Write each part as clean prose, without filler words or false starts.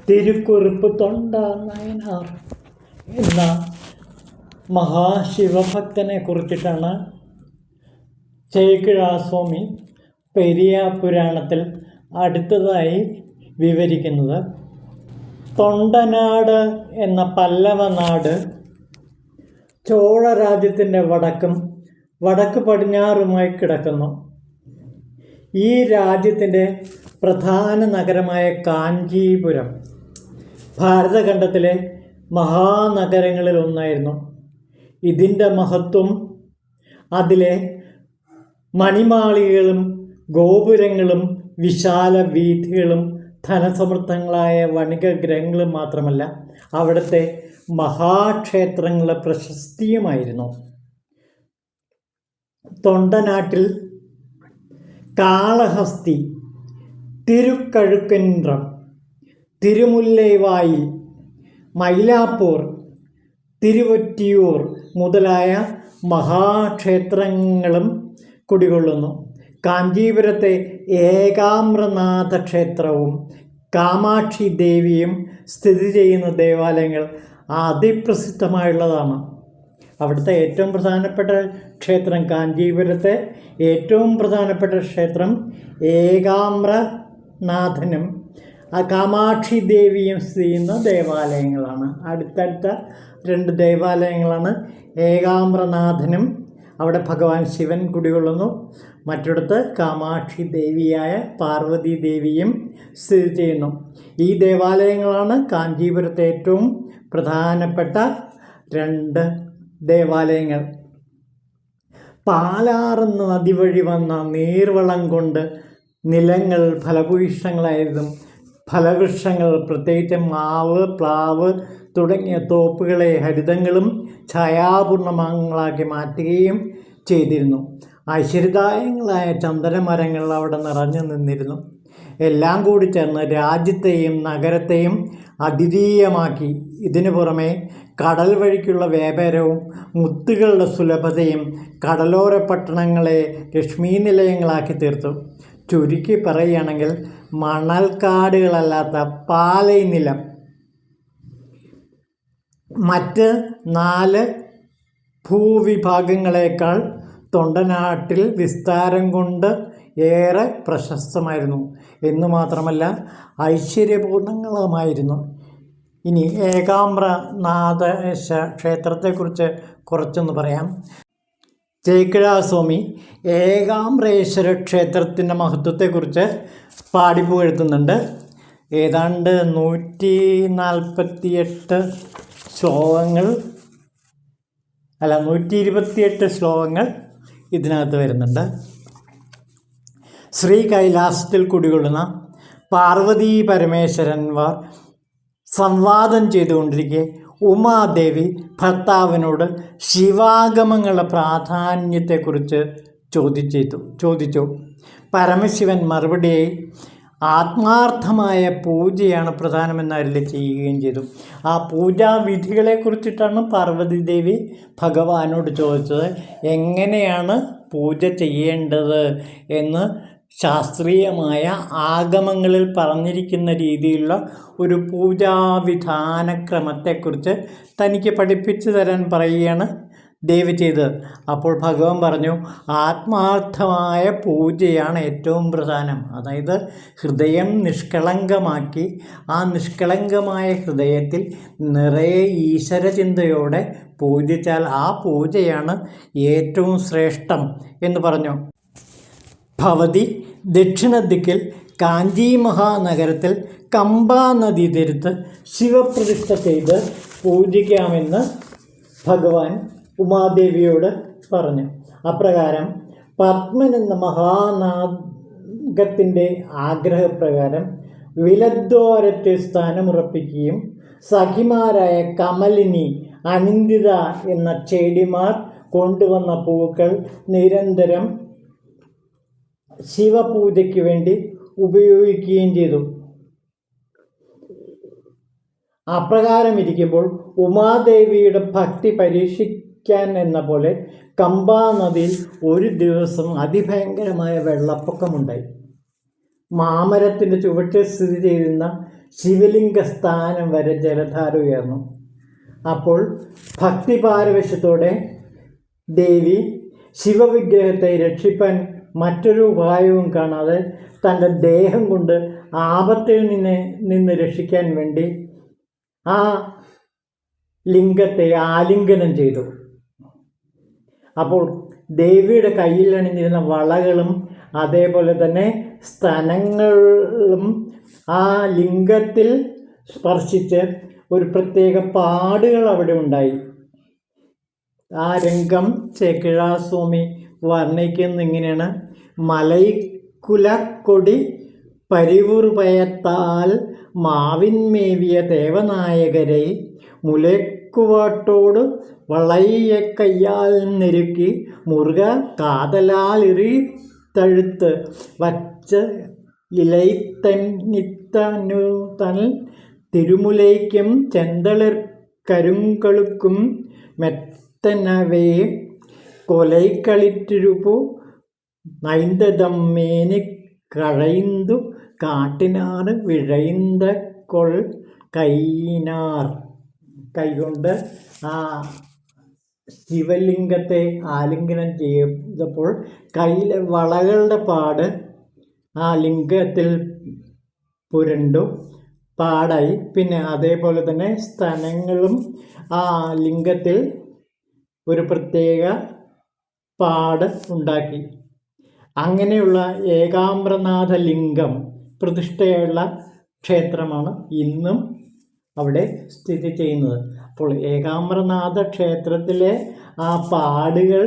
തിരുക്കുറിപ്പ് തൊണ്ട നായനാർ എന്ന മഹാശിവഭക്തനെ കുറിച്ചിട്ടാണ് ചേക്കിഴാസ്വാമി പെരിയ പുരാണത്തിൽ അടുത്തതായി വിവരിക്കുന്നത്. തൊണ്ടനാട് എന്ന പല്ലവ നാട് ചോഴ രാജ്യത്തിൻ്റെ വടക്ക് പടിഞ്ഞാറുമായി കിടക്കുന്നു. ഈ രാജ്യത്തിൻ്റെ പ്രധാന നഗരമായ കാഞ്ചീപുരം ഭാരതഖണ്ഡത്തിലെ മഹാനഗരങ്ങളിൽ ഒന്നായിരുന്നു. ഇതിൻ്റെ മഹത്വം അതിലെ മണിമാളികകളും ഗോപുരങ്ങളും വിശാല വീഥികളും ധനസമൃദ്ധങ്ങളായ വണികഗ്രഹങ്ങളും മാത്രമല്ല, അവിടുത്തെ മഹാക്ഷേത്രങ്ങളുടെ പ്രശസ്തിയുമായിരുന്നു. തൊണ്ടനാട്ടിൽ കാളഹസ്തി, തിരുക്കഴുക്കുൻറം, തിരുമുല്ലൈവായിൽ, മൈലാപ്പൂർ, തിരുവൊറ്റിയൂർ മുതലായ മഹാക്ഷേത്രങ്ങളും കുടികൊള്ളുന്നു. കാഞ്ചീപുരത്തെ ഏകാമ്രനാഥ ക്ഷേത്രവും കാമാക്ഷി ദേവിയും സ്ഥിതി ചെയ്യുന്ന ദേവാലയങ്ങൾ അതിപ്രസിദ്ധമായുള്ളതാണ്. അവിടുത്തെ ഏറ്റവും പ്രധാനപ്പെട്ട ക്ഷേത്രം, കാഞ്ചീപുരത്തെ ഏറ്റവും പ്രധാനപ്പെട്ട ക്ഷേത്രം ഏകാമ്രനാഥനും കാമാക്ഷി ദേവിയും സ്ഥിതി ചെയ്യുന്ന ദേവാലയങ്ങളാണ്. അടുത്തടുത്ത രണ്ട് ദേവാലയങ്ങളാണ്. ഏകാമ്രനാഥനും അവിടെ ഭഗവാൻ ശിവൻ കുടികൊള്ളുന്നു, മറ്റിടത്ത് കാമാക്ഷി ദേവിയായ പാർവതി ദേവിയും സ്ഥിതി ചെയ്യുന്നു. ഈ ദേവാലയങ്ങളാണ് കാഞ്ചീപുരത്തെ ഏറ്റവും പ്രധാനപ്പെട്ട രണ്ട് ദേവാലയങ്ങൾ. പാലാറെന്ന നദി വഴി വന്ന നീർവളം കൊണ്ട് നിലങ്ങൾ ഫലഭൂയിഷ്ടങ്ങളായിരുന്നു. ഫലവൃക്ഷങ്ങൾ, പ്രത്യേകിച്ച് മാവ്, പ്ലാവ് തുടങ്ങിയ തോപ്പുകളെ ഹരിതങ്ങളും ഛായാപൂർണമാക്കി മാറ്റുകയും ചെയ്തിരുന്നു. ഐശ്വര്യദായകങ്ങളായ ചന്ദനമരങ്ങൾ അവിടെ നിറഞ്ഞു നിന്നിരുന്നു. എല്ലാം കൂടി ചേർന്ന് രാജ്യത്തെയും നഗരത്തെയും അദ്വിതീയമാക്കി. ഇതിനു പുറമെ കടൽ വഴിക്കുള്ള വ്യാപാരവും മുത്തുകളുടെ സുലഭതയും കടലോര പട്ടണങ്ങളെ ലക്ഷ്മീ നിലയങ്ങളാക്കി തീർത്തു. ചുരുക്കി പറയുകയാണെങ്കിൽ മണൽക്കാടുകളല്ലാത്ത പാലൈ നിലം മറ്റ് 4 ഭൂവിഭാഗങ്ങളേക്കാൾ തൊണ്ടനാട്ടിൽ വിസ്താരം കൊണ്ട് ഏറെ പ്രശസ്തമായിരുന്നു എന്നു മാത്രമല്ല ഐശ്വര്യപൂർണങ്ങളുമായിരുന്നു. ഇനി ഏകാമ്രനാഥേശ ക്ഷേത്രത്തെക്കുറിച്ച് കുറച്ചൊന്ന് പറയാം. ചേക്കിഴാസ്വാമി ഏകാമ്രേശ്വര ക്ഷേത്രത്തിൻ്റെ മഹത്വത്തെക്കുറിച്ച് പാടിപ്പുകഴ്ത്തുന്നുണ്ട്. ഏതാണ്ട് 148 ശ്ലോകങ്ങൾ 128 ശ്ലോകങ്ങൾ ഇതിനകത്ത് വരുന്നുണ്ട്. ശ്രീ കൈലാസത്തിൽ കുടികൊള്ളുന്ന പാർവതീ പരമേശ്വരന്മാർ സംവാദം ചെയ്തുകൊണ്ടിരിക്കെ ഉമാദേവി ഭർത്താവിനോട് ശിവാഗമങ്ങളുടെ പ്രാധാന്യത്തെക്കുറിച്ച് ചോദിച്ചു. പരമശിവൻ മറുപടിയായി ആത്മാർത്ഥമായ പൂജയാണ് പ്രധാനമെന്ന് അരുളി ചെയ്യുകയും ചെയ്തു. ആ പൂജാവിധികളെക്കുറിച്ചിട്ടാണ് പാർവതി ദേവി ഭഗവാനോട് ചോദിച്ചത്. എങ്ങനെയാണ് പൂജ ചെയ്യേണ്ടത് എന്ന് ശാസ്ത്രീയമായ ആഗമങ്ങളിൽ പറഞ്ഞിരിക്കുന്ന രീതിയിലുള്ള ഒരു പൂജാവിധാനക്രമത്തെക്കുറിച്ച് തനിക്ക് പഠിപ്പിച്ചു തരാൻ പറയുകയാണ് ദേവി ചെയ്തത്. അപ്പോൾ ഭഗവാൻ പറഞ്ഞു, ആത്മാർത്ഥമായ പൂജയാണ് ഏറ്റവും പ്രധാനം. അതായത് ഹൃദയം നിഷ്കളങ്കമാക്കി ആ നിഷ്കളങ്കമായ ഹൃദയത്തിൽ നിറയെ ഈശ്വരചിന്തയോടെ പൂജിച്ചാൽ ആ പൂജയാണ് ഏറ്റവും ശ്രേഷ്ഠം എന്ന് പറഞ്ഞു. ഭവതി ദക്ഷിണദിക്കിൽ കാഞ്ചി മഹാനഗരത്തിൽ കമ്പാ നദീ തീരത്ത് ശിവപ്രതിഷ്ഠ ചെയ്ത് പൂജിക്കാമെന്ന് ഭഗവാൻ ഉമാദേവിയോട് പറഞ്ഞു. അപ്രകാരം പത്മൻ എന്ന മഹാനാഗത്തിൻ്റെ ആഗ്രഹപ്രകാരം വിലദ്വാരത്തെ സ്ഥാനമുറപ്പിക്കുകയും സഖിമാരായ കമലിനി, അനിന്ദിത എന്ന ചേടിമാർ കൊണ്ടുവന്ന പൂക്കൾ നിരന്തരം ശിവപൂജയ്ക്ക് വേണ്ടി ഉപയോഗിക്കുകയും ചെയ്തു. അപ്രകാരം ഇരിക്കുമ്പോൾ ഉമാദേവിയുടെ ഭക്തി പരീക്ഷിക്കാൻ എന്ന പോലെ കമ്പാ നദിയിൽ ഒരു ദിവസം അതിഭയങ്കരമായ വെള്ളപ്പൊക്കമുണ്ടായി. മാമരത്തിൻ്റെ ചുവട്ടിൽ സ്ഥിതി ചെയ്യുന്ന ശിവലിംഗ സ്ഥാനം വരെ ജലധാര ഉയർന്നു. അപ്പോൾ ഭക്തിപാരവശ്യത്തോടെ ദേവി ശിവവിഗ്രഹത്തെ രക്ഷിപ്പാൻ മറ്റൊരു ഉപായവും കാണാതെ തൻ്റെ ദേഹം കൊണ്ട് ആപത്തിൽ നിന്ന് രക്ഷിക്കാൻ വേണ്ടി ആ ലിംഗത്തെ ആലിംഗനം ചെയ്തു. അപ്പോൾ ദേവിയുടെ കയ്യിൽ അണിഞ്ഞിരുന്ന വളകളും അതേപോലെ തന്നെ സ്തനങ്ങളും ആ ലിംഗത്തിൽ സ്പർശിച്ച് ഒരു പ്രത്യേക പാടുകൾ അവിടെ ഉണ്ടായി. ആ രംഗം ചേക്കിഴാസ്വാമി വർണ്ണിക്കുന്നത് ഇങ്ങനെയാണ്: മലൈക്കുലക്കൊടി പരിവുറുപയത്താൽ മാവിന്മേവിയ ദേവനായകരെ മുലക്കുവാട്ടോട് വളയ കയ്യാൽ നെരുക്കി മുറുക കാതലാൽ തഴുത്ത് വച്ച ഇലൈത്തനിത്തനുതൻ തിരുമുലയ്ക്കും ചെന്തളിർ കരുങ്കളുക്കും മെത്തനവേ കൊലൈക്കളിറ്റിരുപ്പു നൈന്തതം മേനി കഴൈന്തു കാട്ടിനാർ വിഴൈന്ത കൊൾ കൈനാർ. കൈകൊണ്ട് ആ ശിവലിംഗത്തെ ആലിംഗനം ചെയ്തപ്പോൾ കയ്യിലെ വളകളുടെ പാട് ആ ലിംഗത്തിൽ പുരണ്ടു പാടായി. പിന്നെ അതേപോലെ തന്നെ സ്തനങ്ങളും ആ ലിംഗത്തിൽ ഒരു പ്രത്യേക പാട് ഉണ്ടാക്കി. അങ്ങനെയുള്ള ഏകാംബ്രനാഥ ലിംഗം പ്രതിഷ്ഠയുള്ള ക്ഷേത്രമാണ് ഇന്നും അവിടെ സ്ഥിതി ചെയ്യുന്നത്. അപ്പോൾ ഏകാംബ്രനാഥ ക്ഷേത്രത്തിലെ ആ പാടുകൾ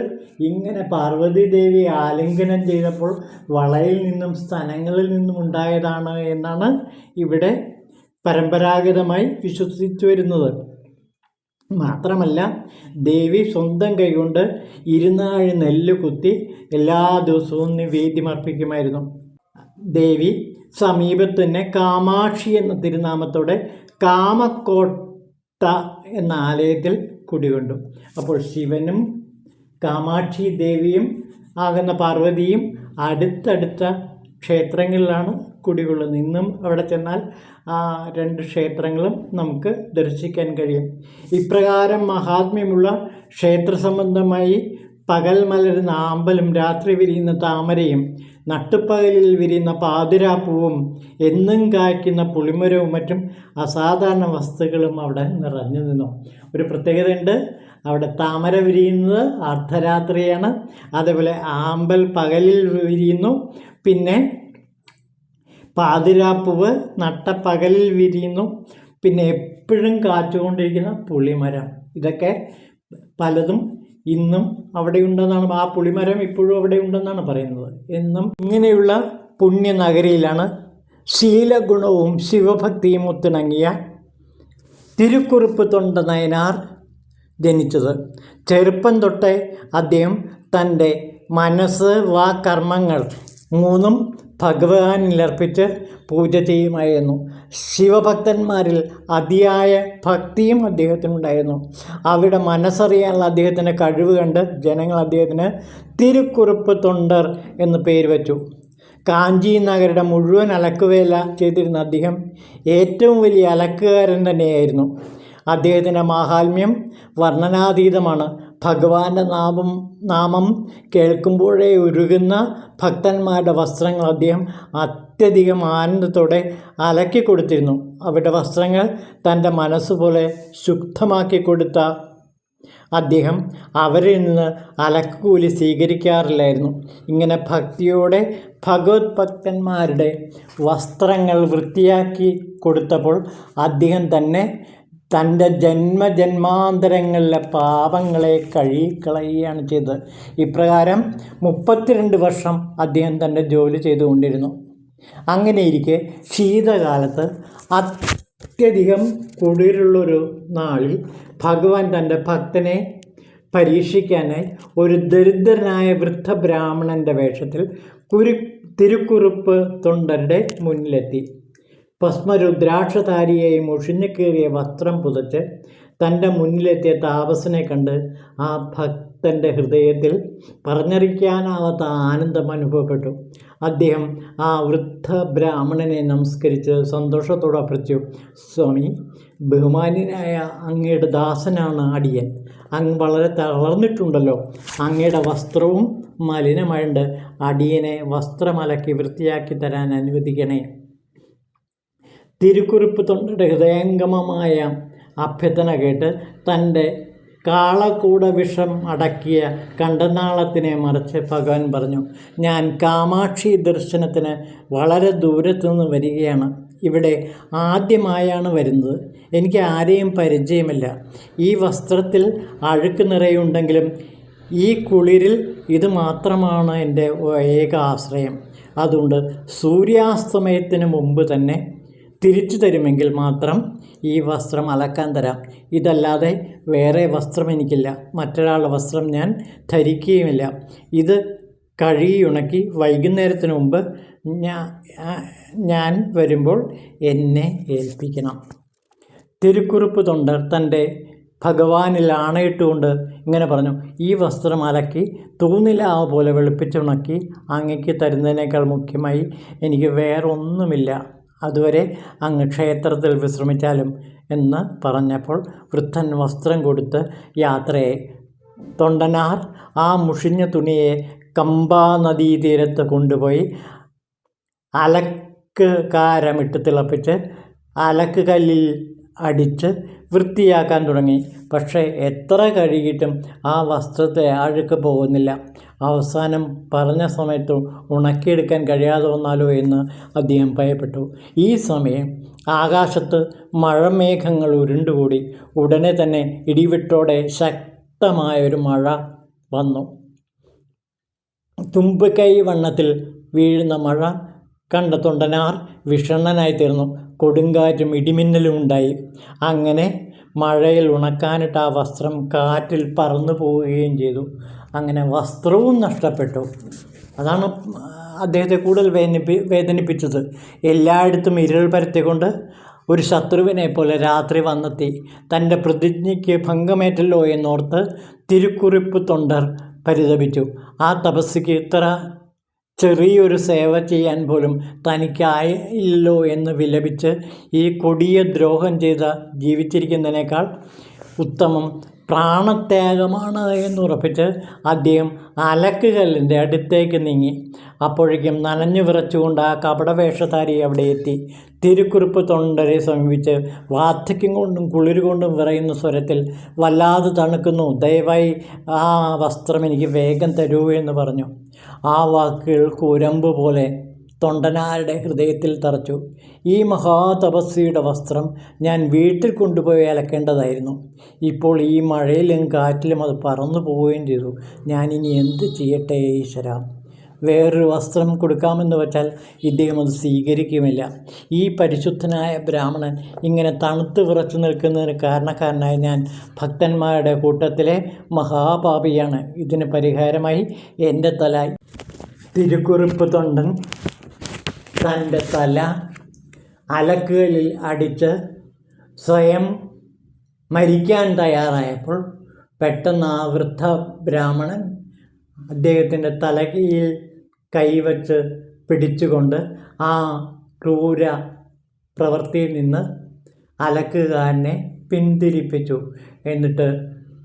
ഇങ്ങനെ പാർവതി ദേവി ആലിംഗനം ചെയ്തപ്പോൾ വളയിൽ നിന്നും സ്തനങ്ങളിൽ നിന്നും ഉണ്ടായതാണ് എന്നാണ് ഇവിടെ പരമ്പരാഗതമായി വിശ്വസിച്ചു വരുന്നത്. മാത്രമല്ല, ദേവി സ്വന്തം കൈകൊണ്ട് 24 നെല്ല് കുത്തി എല്ലാ ദിവസവും നിവേദ്യമർപ്പിക്കുമായിരുന്നു. ദേവി സമീപത്ത് തന്നെ കാമാക്ഷി എന്ന തിരുനാമത്തോടെ കാമക്കോട്ട എന്ന ആലയത്തിൽ കുടികൊണ്ടു. അപ്പോൾ ശിവനും കാമാക്ഷി ദേവിയും ആകുന്ന പാർവതിയും അടുത്തടുത്ത ക്ഷേത്രങ്ങളിലാണ് കുടികൊള്ളുന്നത്. ഇന്നും അവിടെ ചെന്നാൽ ആ 2 ക്ഷേത്രങ്ങളും നമുക്ക് ദർശിക്കാൻ കഴിയും. ഇപ്രകാരം മഹാത്മ്യമുള്ള ക്ഷേത്ര സംബന്ധമായി പകൽ മലരുന്ന ആമ്പലും രാത്രി വിരിയുന്ന താമരയും നട്ടുപ്പകലിൽ വിരിയുന്ന പാതിരാപ്പൂവും എന്നും കായ്ക്കുന്ന പുളിമരവും മറ്റും അസാധാരണ വസ്തുക്കളും അവിടെ നിറഞ്ഞു നിന്നു. ഒരു പ്രത്യേകതയുണ്ട്, അവിടെ താമര വിരിയുന്നത് അർദ്ധരാത്രിയാണ്, അതേപോലെ ആമ്പൽ പകലിൽ വിരിയുന്നു, പിന്നെ പാതിരാപ്പൂവ് നട്ടപ്പകലിൽ വിരിയുന്നു, പിന്നെ എപ്പോഴും കാറ്റുകൊണ്ടിരിക്കുന്ന പുളിമരം. ഇതൊക്കെ പലതും ഇന്നും അവിടെ ഉണ്ടെന്നാണ്, ആ പുളിമരം ഇപ്പോഴും അവിടെ ഉണ്ടെന്നാണ് പറയുന്നത്. എന്നും ഇങ്ങനെയുള്ള പുണ്യനഗരിയിലാണ് ശീലഗുണവും ശിവഭക്തിയും ഒത്തിണങ്ങിയ തിരുക്കുറുപ്പ് തൊണ്ട നയനാർ ജനിച്ചത്. ചെറുപ്പം തൊട്ടേ അദ്ദേഹം തൻ്റെ മനസ്സ് കർമ്മങ്ങൾ 3ഉം ഭഗവാനിലർപ്പിച്ച് പൂജ ചെയ്യുമായിരുന്നു. ശിവഭക്തന്മാരിൽ അതിയായ ഭക്തിയും അദ്ദേഹത്തിനുണ്ടായിരുന്നു. അവിടെ മനസ്സറിയാനുള്ള അദ്ദേഹത്തിൻ്റെ കഴിവ് കണ്ട് ജനങ്ങൾ അദ്ദേഹത്തിന് തിരുക്കുറുപ്പ് തൊണ്ടർ എന്ന് പേര് വച്ചു. കാഞ്ചി നഗരുടെ മുഴുവൻ അലക്കുവേല ചെയ്തിരുന്ന അദ്ദേഹം ഏറ്റവും വലിയ അലക്കുകാരൻ തന്നെയായിരുന്നു. അദ്ദേഹത്തിൻ്റെ മാഹാത്മ്യം വർണ്ണനാതീതമാണ്. ഭഗവാന്റെ നാമം കേൾക്കുമ്പോഴേ ഉരുകുന്ന ഭക്തന്മാരുടെ വസ്ത്രങ്ങൾ അദ്ദേഹം അത്യധികം ആനന്ദത്തോടെ അലക്കി കൊടുത്തിരുന്നു. അവരുടെ വസ്ത്രങ്ങൾ തൻ്റെ മനസ്സുപോലെ ശുദ്ധമാക്കി കൊടുത്ത അദ്ദേഹം അവരിൽ നിന്ന് അലക്കുകൂലി സ്വീകരിക്കാറില്ലായിരുന്നു. ഇങ്ങനെ ഭക്തിയോടെ ഭഗവത് ഭക്തന്മാരുടെ വസ്ത്രങ്ങൾ വൃത്തിയാക്കി കൊടുത്തപ്പോൾ അദ്ദേഹം തന്നെ തൻ്റെ ജന്മജന്മാന്തരങ്ങളിലെ പാപങ്ങളെ കഴുകിക്കളയുകയാണ് ചെയ്തത്. ഇപ്രകാരം 32 വർഷം അദ്ദേഹം തൻ്റെ ജോലി ചെയ്തുകൊണ്ടിരുന്നു. അങ്ങനെയിരിക്കെ ശീതകാലത്ത് അത്യധികം കുളിരുള്ളൊരു നാളിൽ ഭഗവാൻ തൻ്റെ ഭക്തനെ പരീക്ഷിക്കാനായി ഒരു ദരിദ്രനായ വൃദ്ധബ്രാഹ്മണൻ്റെ വേഷത്തിൽ തിരുക്കുറുപ്പ് തൊണ്ടരുടെ മുന്നിലെത്തി. ഭസ്മരുദ്രാക്ഷധാരിയായി മുഷിഞ്ഞു കീറിയ വസ്ത്രം പുതച്ച് തൻ്റെ മുന്നിലെത്തിയ താപസനെ കണ്ട് ആ ഭക്തൻ്റെ ഹൃദയത്തിൽ പറഞ്ഞറിയിക്കാനാവാത്ത ആനന്ദം അനുഭവപ്പെട്ടു. അദ്ദേഹം ആ വൃദ്ധ ബ്രാഹ്മണനെ നമസ്കരിച്ച് സന്തോഷത്തോടെ അർപ്പിച്ചു. സ്വാമി, ബഹുമാന്യനായ അങ്ങയുടെ ദാസനാണ് അടിയൻ. അങ്ങ് വളരെ തളർന്നിട്ടുണ്ടല്ലോ. അങ്ങയുടെ വസ്ത്രവും മലിനമായുണ്ട്. അടിയനെ വസ്ത്രമലക്കി വൃത്തിയാക്കി തരാൻ അനുവദിക്കണേ. തിരുക്കുറിപ്പ് തൊണ്ടയുടെ ഹൃദയംഗമമായ അഭ്യർത്ഥന കേട്ട് തൻ്റെ കാളക്കൂട വിഷം അടക്കിയ കണ്ടനാളത്തിനെ മറിച്ച് ഭഗവാൻ പറഞ്ഞു, ഞാൻ കാമാക്ഷി ദർശനത്തിന് വളരെ ദൂരത്തുനിന്ന് വരികയാണ്. ഇവിടെ ആദ്യമായാണ് വരുന്നത്. എനിക്ക് ആരെയും പരിചയമില്ല. ഈ വസ്ത്രത്തിൽ അഴുക്ക് നിറയുണ്ടെങ്കിലും ഈ കുളിരിൽ ഇത് മാത്രമാണ് എൻ്റെ ഏക ആശ്രയം. അതുകൊണ്ട് സൂര്യാസ്തമയത്തിന് മുമ്പ് തന്നെ തിരിച്ചു തരുമെങ്കിൽ മാത്രം ഈ വസ്ത്രം അലക്കാൻ തരാം. ഇതല്ലാതെ വേറെ വസ്ത്രം എനിക്കില്ല. മറ്റൊരാളുടെ വസ്ത്രം ഞാൻ ധരിക്കുകയുമില്ല. ഇത് കഴുകിയുണക്കി വൈകുന്നേരത്തിന് മുമ്പ് ഞാൻ വരുമ്പോൾ എന്നെ ഏൽപ്പിക്കണം. തിരുക്കുറിപ്പ് തൊണ്ടർ തൻ്റെ ഭഗവാനിൽ ആണയിട്ടുകൊണ്ട് ഇങ്ങനെ പറഞ്ഞു, ഈ വസ്ത്രം അലക്കി തൂനിലാവ് പോലെ വെളുപ്പിച്ചുണക്കി അങ്ങയ്ക്ക് തരുന്നതിനേക്കാൾ മുഖ്യമായി എനിക്ക് വേറൊന്നുമില്ല. അതുവരെ അങ്ങ് ക്ഷേത്രത്തിൽ വിശ്രമിച്ചാലും എന്ന് പറഞ്ഞപ്പോൾ വൃദ്ധൻ വസ്ത്രം കൊടുത്ത് യാത്രയായി. തൊണ്ടനാർ ആ മുഷിഞ്ഞ തുണിയെ കമ്പാ നദീതീരത്ത് കൊണ്ടുപോയി അലക്കുകാരമിട്ട് തിളപ്പിച്ച് അലക്ക് കല്ലിൽ അടിച്ച് വൃത്തിയാക്കാൻ തുടങ്ങി. പക്ഷേ എത്ര കഴുകിയിട്ടും ആ വസ്ത്രത്തെ അഴുക്ക് പോകുന്നില്ല. അവസാനം പറഞ്ഞ സമയത്ത് ഉണക്കിയെടുക്കാൻ കഴിയാതെ വന്നാലോ എന്ന് അദ്ദേഹം ഭയപ്പെട്ടു. ഈ സമയം ആകാശത്ത് മഴമേഘങ്ങൾ ഉരുണ്ടുകൂടി. ഉടനെ തന്നെ ഇടിവെട്ടോടെ ശക്തമായൊരു മഴ വന്നു. തുമ്പിക്കൈ വണ്ണത്തിൽ വീഴുന്ന മഴ കണ്ട തൊണ്ടനാർ വിഷണ്ണനായി തീർന്നു. കൊടുങ്കാറ്റും ഇടിമിന്നലും ഉണ്ടായി. അങ്ങനെ മഴയിൽ ഉണക്കാനിട്ട ആ വസ്ത്രം കാറ്റിൽ പറന്നു പോവുകയും ചെയ്തു. അങ്ങനെ വസ്ത്രവും നഷ്ടപ്പെട്ടു. അതാണ് അദ്ദേഹത്തെ കൂടുതൽ വേദനിപ്പിച്ചത്. എല്ലായിടത്തും ഇരുൾ പരത്തിക്കൊണ്ട് ഒരു ശത്രുവിനെ പോലെ രാത്രി വന്നെത്തി. തൻ്റെ പ്രതിജ്ഞയ്ക്ക് ഭംഗമേറ്റല്ലോ എന്നോർത്ത് തിരുക്കുറിപ്പ് തൊണ്ടർ പരിതപിച്ചു. ആ തപസ്സിക്ക് ഇത്ര ചെറിയൊരു സേവ ചെയ്യാൻ പോലും തനിക്കായില്ലോ എന്ന് വിലപിച്ച് ഈ കൊടിയ ദ്രോഹം ചെയ്ത ജീവിച്ചിരിക്കുന്നതിനേക്കാൾ ഉത്തമം പ്രാണത്യാഗമാണ് എന്നുറപ്പിച്ച് അദ്ദേഹം അലക്കുകല്ലിൻ്റെ അടുത്തേക്ക് നീങ്ങി. അപ്പോഴേക്കും നനഞ്ഞു വിറച്ചുകൊണ്ട് ആ കപടവേഷധാരി അവിടെ എത്തി. തിരുക്കുറിപ്പ് തൊണ്ടരെ സമീപിച്ച് വാർദ്ധക്യം കൊണ്ടും കുളിർ കൊണ്ടും വിറയുന്ന സ്വരത്തിൽ, വല്ലാതെ തണുക്കുന്നു, ദയവായി ആ വസ്ത്രം എനിക്ക് വേഗം തരൂ എന്ന് പറഞ്ഞു. ആ വാക്കുകൾ കുരമ്പ് പോലെ തൊണ്ടനാരുടെ ഹൃദയത്തിൽ തറച്ചു. ഈ മഹാതപസ്വിയുടെ വസ്ത്രം ഞാൻ വീട്ടിൽ കൊണ്ടുപോയി അലക്കേണ്ടതായിരുന്നു. ഇപ്പോൾ ഈ മഴയിലും കാറ്റിലും അത് പറന്നു പോവുകയും ചെയ്തു. ഞാനിനി എന്ത് ചെയ്യട്ടെ ഈശ്വര? വേറൊരു വസ്ത്രം കൊടുക്കാമെന്ന് വെച്ചാൽ ഇദ്ദേഹം അത് സ്വീകരിക്കുമില്ല. ഈ പരിശുദ്ധനായ ബ്രാഹ്മണൻ ഇങ്ങനെ തണുത്ത് വിറച്ചു നിൽക്കുന്നതിന് കാരണക്കാരനായ ഞാൻ ഭക്തന്മാരുടെ കൂട്ടത്തിലെ മഹാപാപിയാണ്. ഇതിന് പരിഹാരമായി എൻ്റെ തല തിരുക്കുറിപ്പ് തൊണ്ടൻ തൻ്റെ തല അലക്കുകളിൽ അടിച്ച് സ്വയം മരിക്കാൻ തയ്യാറായപ്പോൾ പെട്ടെന്ന് ആ വൃദ്ധ ബ്രാഹ്മണൻ അദ്ദേഹത്തിൻ്റെ തലയിൽ കൈവച്ച് പിടിച്ചുകൊണ്ട് ആ ക്രൂര പ്രവൃത്തിയിൽ നിന്ന് അലക്കുകാരനെ പിന്തിരിപ്പിച്ചു. എന്നിട്ട്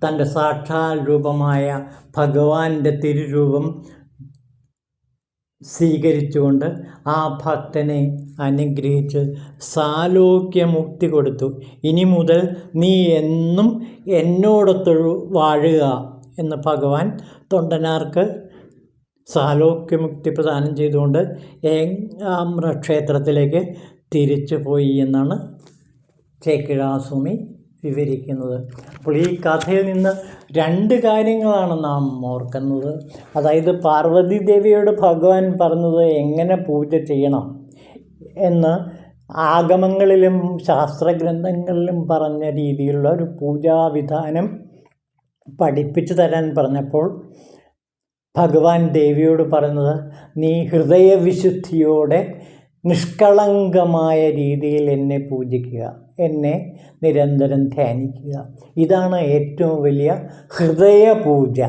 തൻ്റെ സാക്ഷാൽ രൂപമായ ഭഗവാന്റെ തിരുരൂപം സ്വീകരിച്ചുകൊണ്ട് ആ ഭക്തനെ അനുഗ്രഹിച്ച് സാലോക്യമുക്തി കൊടുത്തു. ഇനി മുതൽ നീ എന്നും എന്നോടൊത്ത് വാഴുക എന്ന് ഭഗവാൻ തൊണ്ടനാർക്ക് സാലോക്യമുക്തി പ്രദാനം ചെയ്തുകൊണ്ട് ഏകാമ്ര ക്ഷേത്രത്തിലേക്ക് തിരിച്ചു പോയി എന്നാണ് ചേക്കിഴാസ്വാമി വിവരിക്കുന്നത്. അപ്പോൾ ഈ കഥയിൽ നിന്ന് രണ്ട് കാര്യങ്ങളാണ് നാം ഓർക്കുന്നത്. അതായത് പാർവതി ദേവിയോട് ഭഗവാൻ പറഞ്ഞത് എങ്ങനെ പൂജ ചെയ്യണം എന്ന് ആഗമങ്ങളിലും ശാസ്ത്രഗ്രന്ഥങ്ങളിലും പറഞ്ഞ രീതിയിലുള്ള ഒരു പൂജാവിധാനം പഠിപ്പിച്ചു തരാൻ പറഞ്ഞപ്പോൾ ഭഗവാൻ ദേവിയോട് പറയുന്നത്, നീ ഹൃദയവിശുദ്ധിയോടെ നിഷ്കളങ്കമായ രീതിയിൽ എന്നെ പൂജിക്കുക, എന്നെ നിരന്തരം ധ്യാനിക്കുക. ഇതാണ് ഏറ്റവും വലിയ ഹൃദയപൂജ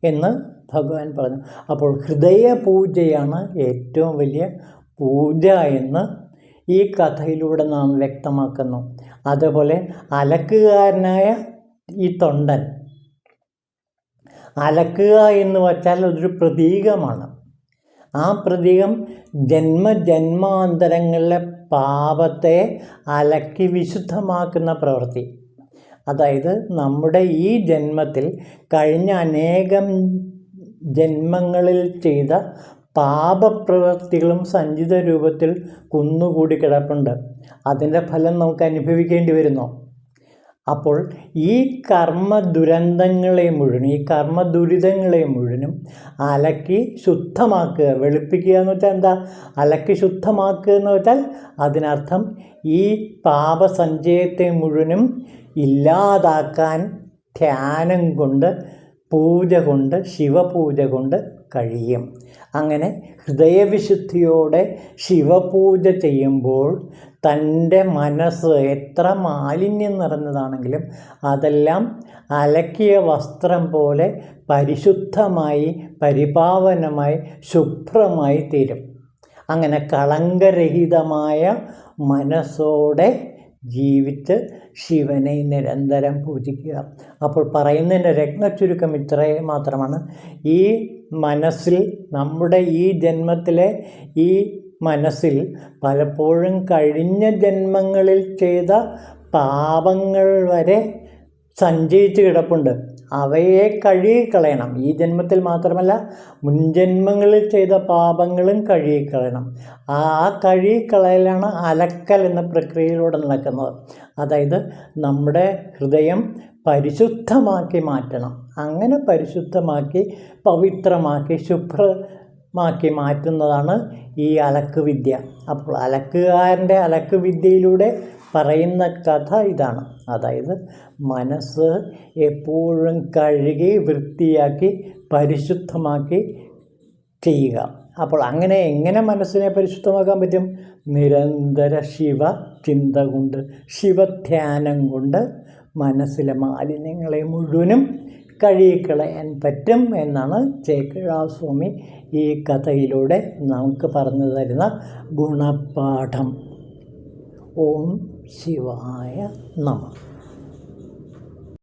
എന്ന് ഭഗവാൻ പറഞ്ഞു. അപ്പോൾ ഹൃദയപൂജയാണ് ഏറ്റവും വലിയ പൂജ എന്ന് ഈ കഥയിലൂടെ നാം വ്യക്തമാക്കുന്നു. അതുപോലെ അലക്കുകാരനായ ഈ തൊണ്ടൻ, അലക്കുക എന്ന് വച്ചാൽ അതൊരു പ്രതീകമാണ്. ആ പ്രതീകം ജന്മജന്മാന്തരങ്ങളിലെ പാപത്തെ അലക്കി വിശുദ്ധമാക്കുന്ന പ്രവൃത്തി. അതായത് നമ്മുടെ ഈ ജന്മത്തിൽ കഴിഞ്ഞ അനേകം ജന്മങ്ങളിൽ ചെയ്ത പാപപ്രവൃത്തികളും സഞ്ചിത രൂപത്തിൽ കുന്നുകൂടി കിടപ്പുണ്ട്. അതിൻ്റെ ഫലം നമുക്ക് അനുഭവിക്കേണ്ടി വരുന്നു. അപ്പോൾ ഈ കർമ്മ ദുരന്തങ്ങളെ മുഴുവനും, ഈ കർമ്മ ദുരിതങ്ങളെ മുഴുവനും അലക്കി ശുദ്ധമാക്കുക. വെളുപ്പിക്കുക എന്ന് വെച്ചാൽ എന്താ? അലക്കി ശുദ്ധമാക്കുക എന്ന് വെച്ചാൽ അതിനർത്ഥം ഈ പാപസഞ്ചയത്തെ മുഴുവനും ഇല്ലാതാക്കാൻ ധ്യാനം കൊണ്ട്, പൂജ കൊണ്ട്, ശിവപൂജ കൊണ്ട് കഴിയും. അങ്ങനെ ഹൃദയവിശുദ്ധിയോടെ ശിവപൂജ ചെയ്യുമ്പോൾ തൻ്റെ മനസ്സ് എത്ര മാലിന്യം നിറഞ്ഞതാണെങ്കിലും അതെല്ലാം അലക്കിയ വസ്ത്രം പോലെ പരിശുദ്ധമായി, പരിപാവനമായി, ശുഭ്രമായി തീരും. അങ്ങനെ കളങ്കരഹിതമായ മനസ്സോടെ ജീവിച്ച് ശിവനെ നിരന്തരം പൂജിക്കുക. അപ്പോൾ പറയുന്നതിൻ്റെ രത്നച്ചുരുക്കം ഇത്രയേ മാത്രമാണ്. ഈ മനസ്സിൽ, നമ്മുടെ ഈ ജന്മത്തിലെ ഈ മനസ്സിൽ പലപ്പോഴും കഴിഞ്ഞ ജന്മങ്ങളിൽ ചെയ്ത പാപങ്ങൾ വരെ സഞ്ചയിച്ച് കിടപ്പുണ്ട്. അവയെ കഴുകിക്കളയണം. ഈ ജന്മത്തിൽ മാത്രമല്ല, മുൻജന്മങ്ങളിൽ ചെയ്ത പാപങ്ങളും കഴുകിക്കളയണം. ആ കഴുകിക്കളയലാണ് അലക്കൽ എന്ന പ്രക്രിയയിലൂടെ നടക്കുന്നത്. അതായത് നമ്മുടെ ഹൃദയം പരിശുദ്ധമാക്കി മാറ്റണം. അങ്ങനെ പരിശുദ്ധമാക്കി, പവിത്രമാക്കി, ശുഭ്രമാക്കി മാറ്റുന്നതാണ് ഈ അലക്ക് വിദ്യ. അപ്പോൾ അലക്കുകാരൻ്റെ അലക്ക് വിദ്യയിലൂടെ പറയുന്ന കഥ ഇതാണ്. അതായത് മനസ്സ് എപ്പോഴും കഴുകി വൃത്തിയാക്കി പരിശുദ്ധമാക്കി ചെയ്യുക. അപ്പോൾ എങ്ങനെ മനസ്സിനെ പരിശുദ്ധമാക്കാൻ പറ്റും? നിരന്തര ശിവ ചിന്ത കൊണ്ട്, ശിവധ്യാനം കൊണ്ട് മനസ്സിലെ മാലിന്യങ്ങളെ മുഴുവനും കഴുകിക്കളയാൻ പറ്റും എന്നാണ് ചേക്കിഴാർ സ്വാമി ഈ കഥയിലൂടെ നമുക്ക് പറഞ്ഞു തരുന്ന ഗുണപാഠം. ഓം ശിവായ നമഃ.